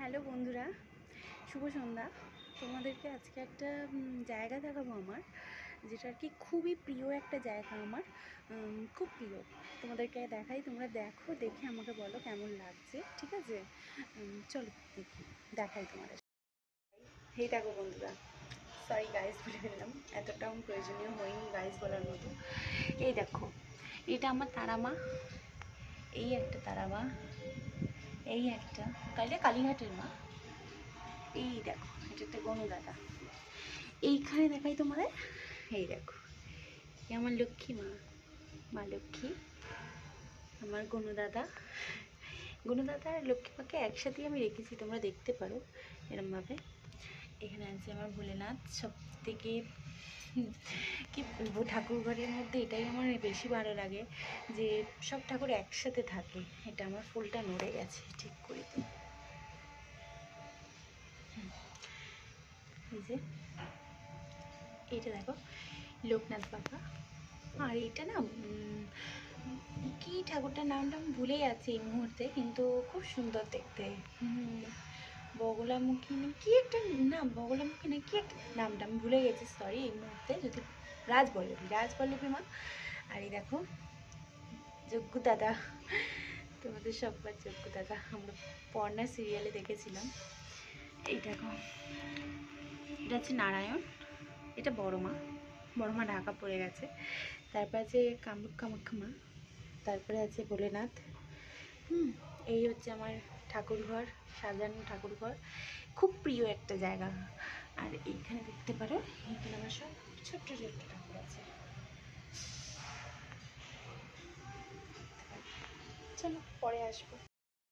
Hello বন্ধুরা, শুভ সন্ধ্যা। তোমাদেরকে আজকে একটা জায়গা দেখাবো আমার, যেটা আর কি খুবই প্রিয় একটা জায়গা আমার, খুব প্রিয়। তোমাদেরকে দেখাই, তোমরা দেখো, দেখে আমাকে বলো কেমন লাগছে, ঠিক আছে? চলো দেখি, দেখাই তোমাদের। এই দেখো বন্ধুরা, সরি গাইস বলে ফেললাম, এতটাও প্রয়োজনীয় হয়নি গাইস বলার মতো। এই দেখো, এটা আমার তারামা, এই একটা তারামা, এই একটা কালীঘাটের মা। এই দেখো, এটা একটা গণদাতা। এইখানে দেখাই তোমাদের, এই দেখো, এ আমার লক্ষ্মী মা, মা লক্ষ্মী, আমার গণদাদা। গণদাদা আর লক্ষ্মী মাকে একসাথেই আমি রেখেছি, তোমরা দেখতে পারো এরমভাবে। এখানে আছে আমার ভোলেনাথ। সব থেকে কি বলবো, ঠাকুর ঘরের মধ্যে এটাই আমার বেশি ভালো লাগে, যে সব ঠাকুর একসাথে থাকে। এটা আমার ফুলটা নড়ে গেছে, ঠিক করে দিই। এই যে এইটা দেখো, লোকনাথ বাবা। আর এইটা না কি ঠাকুরটার নামটা আমি ভুলে যাচ্ছি এই মুহূর্তে, কিন্তু খুব সুন্দর দেখতে। বগলামুখী না কি একটা নাম, বগলামুখী না কি একটা নামটা আমি ভুলে গেছি, সরি এই মুহূর্তে। যদি রাজবল্লভী মা। আর এই দেখো যজ্ঞ দাদা, তোমাদের সবার যজ্ঞ দাদা, আমরা পর্ণা সিরিয়ালে দেখেছিলাম। এই দেখো, এটা হচ্ছে নারায়ণ, এটা বড় মা ঢাকা পড়ে গেছে। তারপর আছে কামরূপ কামাখ্যা মা, তারপরে আছে ভোলেনাথ। এই হচ্ছে আমার ঠাকুরঘর, সাজানো ঠাকুরঘর, খুব প্রিয় একটা জায়গা। আর এইখানে দেখতে পারো, এখানে আমার সব ছোট্ট ছোট্ট ঠাকুর আছে। চলো পরে আসবো।